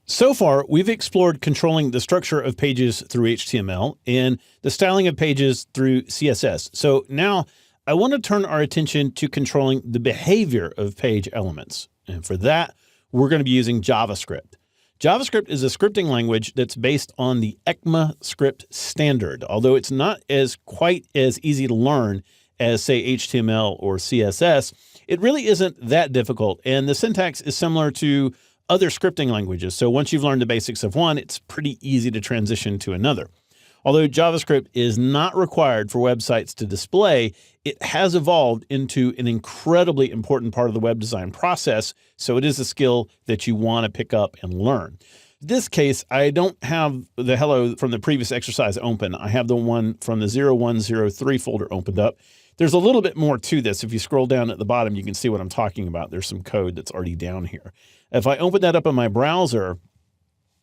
So far, we've explored controlling the structure of pages through HTML and the styling of pages through CSS. So now I want to turn our attention to controlling the behavior of page elements. And for that, we're going to be using JavaScript. JavaScript is a scripting language that's based on the ECMAScript standard, although it's not quite as easy to learn as, say, HTML or CSS. It really isn't that difficult, and the syntax is similar to other scripting languages. So once you've learned the basics of one, it's pretty easy to transition to another. Although JavaScript is not required for websites to display, it has evolved into an incredibly important part of the web design process, so it is a skill that you want to pick up and learn. In this case, I don't have the hello from the previous exercise open. I have the one from the 0103 folder opened up. There's a little bit more to this. If you scroll down at the bottom, you can see what I'm talking about. There's some code that's already down here. If I open that up in my browser,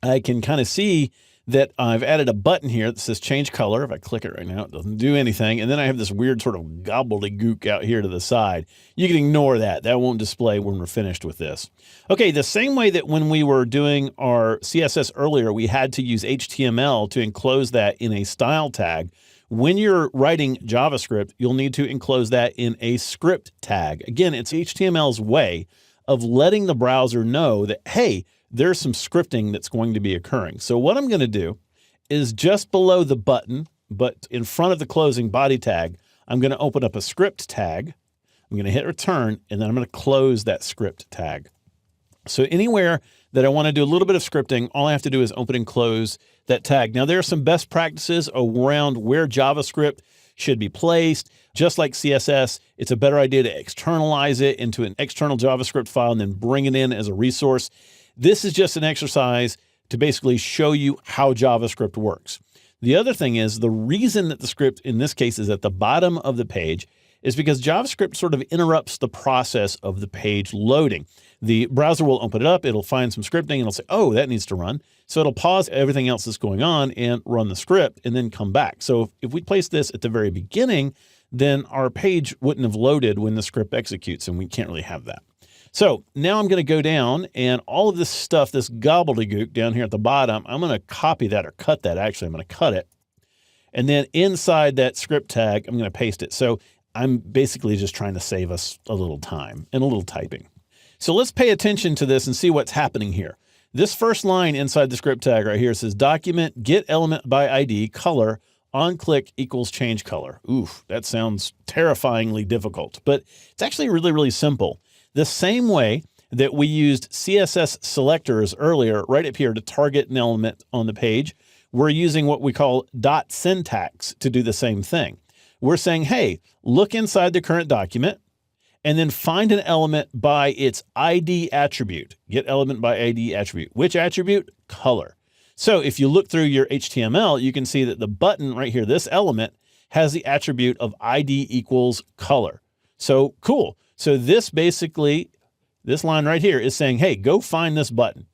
I can kind of see that I've added a button here that says change color. If I click it right now, it doesn't do anything. And then I have this weird sort of gobbledygook out here to the side. You can ignore that. That won't display when we're finished with this. Okay, the same way that when we were doing our CSS earlier, we had to use HTML to enclose that in a style tag. When you're writing JavaScript, you'll need to enclose that in a script tag. Again, it's HTML's way of letting the browser know that, hey, there's some scripting that's going to be occurring. So what I'm going to do is just below the button, but in front of the closing body tag, I'm going to open up a script tag. I'm going to hit return, and then I'm going to close that script tag. So anywhere that I want to do a little bit of scripting, all I have to do is open and close that tag. Now, there are some best practices around where JavaScript should be placed. Just like CSS, it's a better idea to externalize it into an external JavaScript file and then bring it in as a resource. This is just an exercise to basically show you how JavaScript works. The other thing is the reason that the script in this case is at the bottom of the page is because JavaScript sort of interrupts the process of the page loading. The browser will open it up, it'll find some scripting, and it'll say, oh, that needs to run. So it'll pause everything else that's going on and run the script and then come back. So if we place this at the very beginning, then our page wouldn't have loaded when the script executes, and we can't really have that. So now I'm going to go down, and all of this stuff, this gobbledygook down here at the bottom, I'm going to copy that or cut that. Actually, I'm going to cut it. And then inside that script tag, I'm going to paste it. So I'm basically just trying to save us a little time and a little typing. So let's pay attention to this and see what's happening here. This first line inside the script tag right here says document get element by ID color on click equals change color. Oof, that sounds terrifyingly difficult, but it's actually really, really simple. The same way that we used CSS selectors earlier, right up here to target an element on the page, we're using what we call dot syntax to do the same thing. We're saying, hey, look inside the current document and then find an element by its ID attribute. Get element by ID attribute. Which attribute? Color. So if you look through your HTML, you can see that the button right here, this element, has the attribute of ID equals color. So cool. So this basically, this line right here is saying, hey, go find this button.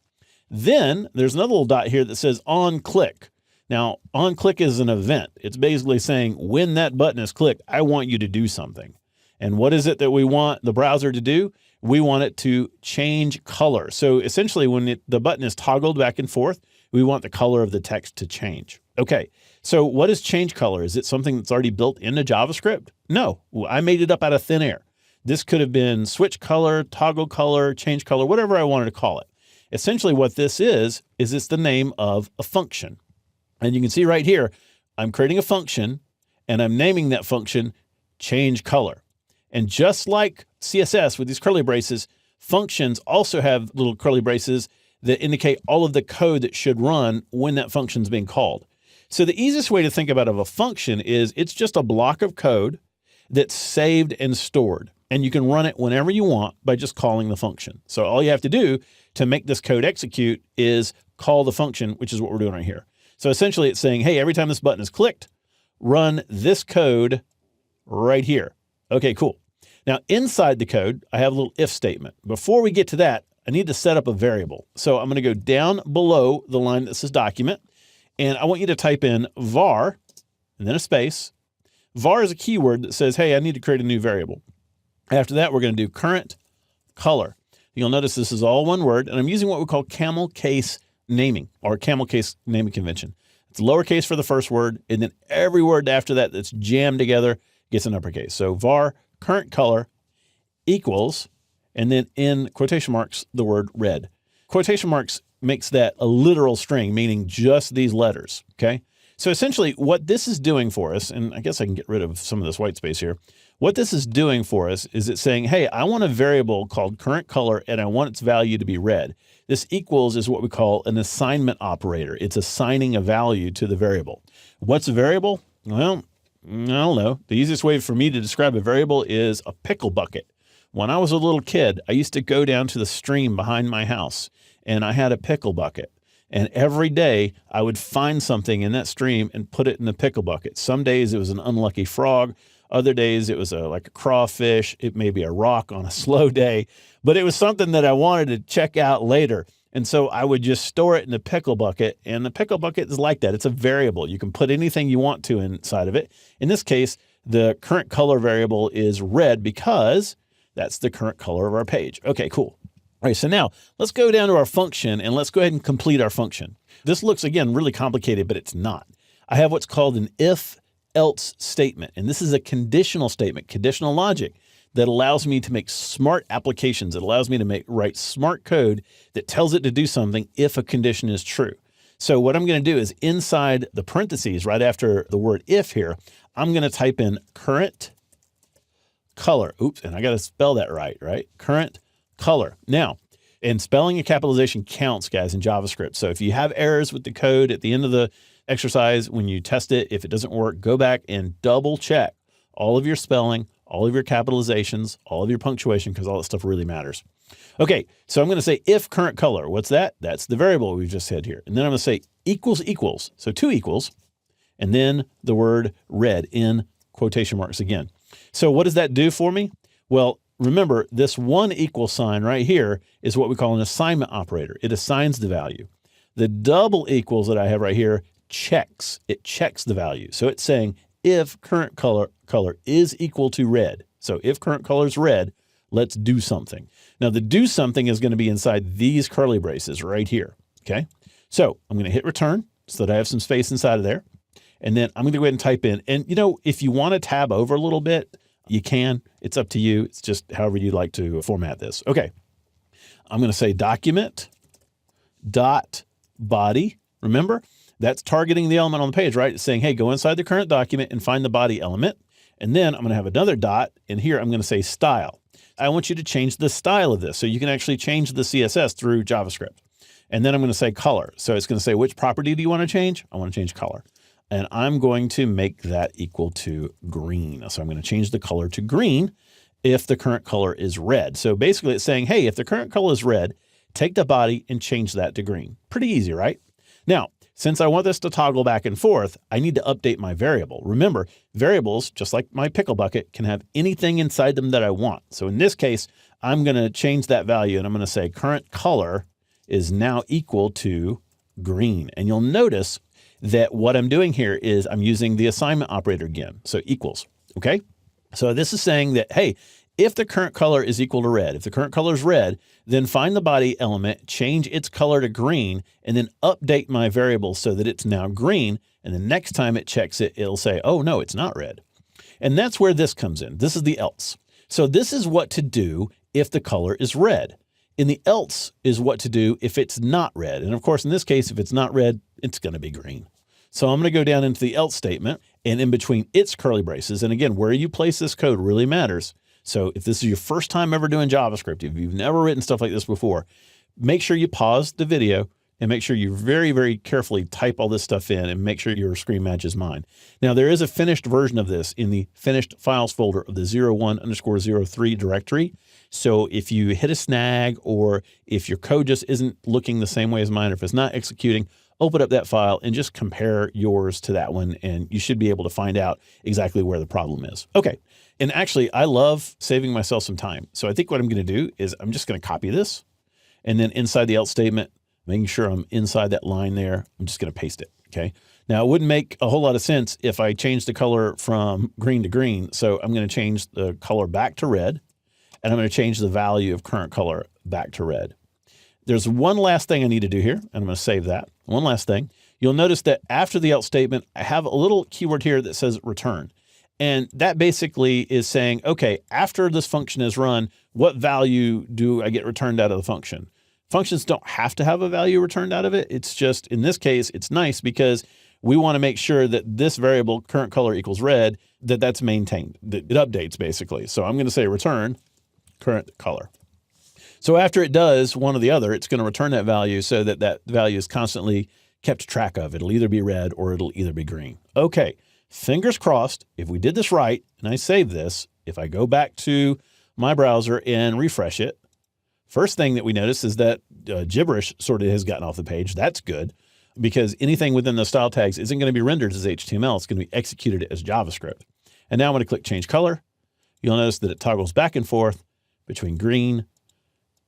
Then there's another little dot here that says on click. Now, on click is an event. It's basically saying when that button is clicked, I want you to do something. And what is it that we want the browser to do? We want it to change color. So essentially when the button is toggled back and forth, we want the color of the text to change. Okay, so what is change color? Is it something that's already built into JavaScript? No, I made it up out of thin air. This could have been switch color, toggle color, change color, whatever I wanted to call it. Essentially what this is it's the name of a function. And you can see right here, I'm creating a function and I'm naming that function change color. And just like CSS with these curly braces, functions also have little curly braces that indicate all of the code that should run when that function is being called. So the easiest way to think about a function is it's just a block of code that's saved and stored. And you can run it whenever you want by just calling the function. So all you have to do to make this code execute is call the function, which is what we're doing right here. So essentially it's saying, hey, every time this button is clicked, run this code right here. Okay, cool. Now inside the code, I have a little if statement. Before we get to that, I need to set up a variable. So I'm going to go down below the line that says document, and I want you to type in var and then a space. Var is a keyword that says, hey, I need to create a new variable. After that, we're going to do current color. You'll notice this is all one word, and I'm using what we call camel case naming or camel case naming convention. It's lowercase for the first word, and then every word after that that's jammed together gets an uppercase. So var current color equals, and then in quotation marks, the word red. Quotation marks makes that a literal string, meaning just these letters, okay? So essentially what this is doing for us, and I guess I can get rid of some of this white space here. What this is doing for us is it's saying, hey, I want a variable called current color and I want its value to be red. This equals is what we call an assignment operator. It's assigning a value to the variable. What's a variable? Well, I don't know. The easiest way for me to describe a variable is a pickle bucket. When I was a little kid, I used to go down to the stream behind my house and I had a pickle bucket. And every day I would find something in that stream and put it in the pickle bucket. Some days it was an unlucky frog. Other days it was like a crawfish. It may be a rock on a slow day, but it was something that I wanted to check out later. And so I would just store it in the pickle bucket, and the pickle bucket is like that. It's a variable. You can put anything you want to inside of it. In this case, the current color variable is red because that's the current color of our page. Okay, cool. All right, so now let's go down to our function and let's go ahead and complete our function. This looks, again, really complicated, but it's not. I have what's called an if-else statement, and this is a conditional statement, conditional logic that allows me to make smart applications. It allows me to write smart code that tells it to do something if a condition is true. So what I'm going to do is inside the parentheses right after the word if here, I'm going to type in current color. Oops, and I got to spell that right? Current color. Now, and spelling and capitalization counts, guys, in JavaScript. So if you have errors with the code at the end of the exercise, when you test it, if it doesn't work, go back and double check all of your spelling, all of your capitalizations, all of your punctuation, because all that stuff really matters. Okay, so I'm going to say if current color. What's that? That's the variable we've just said here. And then I'm going to say equals. So two equals, and then the word red in quotation marks again. So what does that do for me? Well, remember, this one equal sign right here is what we call an assignment operator. It assigns the value. The double equals that I have right here checks. It checks the value. So it's saying if current color is equal to red. So if current color is red, let's do something. Now the do something is going to be inside these curly braces right here. Okay. So I'm going to hit return so that I have some space inside of there. And then I'm going to go ahead and type in, and if you want to tab over a little bit, you can. It's up to you. It's just however you'd like to format this. Okay. I'm going to say document dot body. Remember, that's targeting the element on the page, right? It's saying, hey, go inside the current document and find the body element. And then I'm going to have another dot, and here I'm going to say style. I want you to change the style of this so you can actually change the CSS through JavaScript. And then I'm going to say color. So it's going to say, which property do you want to change? I want to change color. And I'm going to make that equal to green. So I'm going to change the color to green if the current color is red. So basically it's saying, hey, if the current color is red, take the body and change that to green. Pretty easy, right? Now, since I want this to toggle back and forth, I need to update my variable. Remember, variables, just like my pickle bucket, can have anything inside them that I want. So in this case, I'm going to change that value and I'm going to say current color is now equal to green. And you'll notice that what I'm doing here is I'm using the assignment operator again. So equals, okay? So this is saying that, hey, if the current color is equal to red, if the current color is red, then find the body element, change its color to green, and then update my variable so that it's now green. And the next time it checks it, it'll say, oh no, it's not red. And that's where this comes in. This is the else. So this is what to do if the color is red. And the else is what to do if it's not red. And of course, in this case, if it's not red, it's going to be green. So I'm going to go down into the else statement, and in between its curly braces, and again, where you place this code really matters. So if this is your first time ever doing JavaScript, if you've never written stuff like this before, make sure you pause the video and make sure you very, very carefully type all this stuff in and make sure your screen matches mine. Now, there is a finished version of this in the finished files folder of the 01_03 directory. So if you hit a snag, or if your code just isn't looking the same way as mine, or if it's not executing, open up that file and just compare yours to that one, and you should be able to find out exactly where the problem is. Okay. And actually, I love saving myself some time. So I think what I'm going to do is I'm just going to copy this, and then inside the else statement, making sure I'm inside that line there, I'm just going to paste it. Okay. Now, it wouldn't make a whole lot of sense if I changed the color from green to green. So I'm going to change the color back to red, and I'm going to change the value of current color back to red. There's one last thing I need to do here, and I'm going to save that. One last thing. You'll notice that after the else statement, I have a little keyword here that says return. And that basically is saying, okay, after this function is run, what value do I get returned out of the function? Functions don't have to have a value returned out of it. It's just, in this case, it's nice because we want to make sure that this variable current color equals red, that's maintained, that it updates basically. So I'm going to say return current color. So after it does one or the other, it's going to return that value so that that value is constantly kept track of. It'll either be red or it'll either be green. Okay. Fingers crossed, if we did this right, and I save this, if I go back to my browser and refresh it, first thing that we notice is that gibberish sort of has gotten off the page. That's good, because anything within the style tags isn't going to be rendered as HTML. It's going to be executed as JavaScript. And now I'm going to click Change Color. You'll notice that it toggles back and forth between green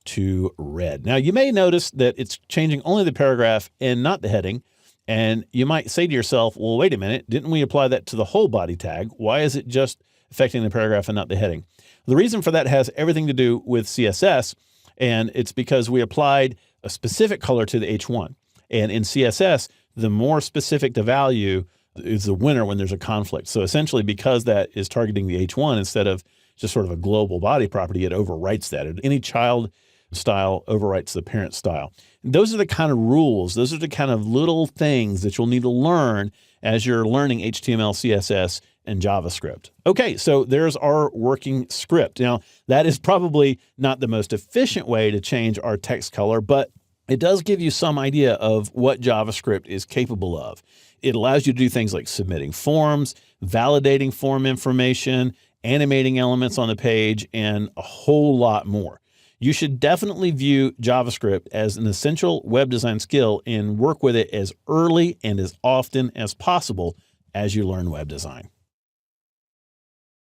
to red. Now, you may notice that it's changing only the paragraph and not the heading. And you might say to yourself, well, wait a minute, didn't we apply that to the whole body tag? Why is it just affecting the paragraph and not the heading? The reason for that has everything to do with CSS, and it's because we applied a specific color to the H1. And in CSS, the more specific the value is the winner when there's a conflict. So essentially, because that is targeting the H1 instead of just sort of a global body property, it overwrites that. Any child style overwrites the parent style. And those are the kind of rules. Those are the kind of little things that you'll need to learn as you're learning HTML, CSS, and JavaScript. Okay, so there's our working script. Now, that is probably not the most efficient way to change our text color, but it does give you some idea of what JavaScript is capable of. It allows you to do things like submitting forms, validating form information, animating elements on the page, and a whole lot more. You should definitely view JavaScript as an essential web design skill and work with it as early and as often as possible as you learn web design.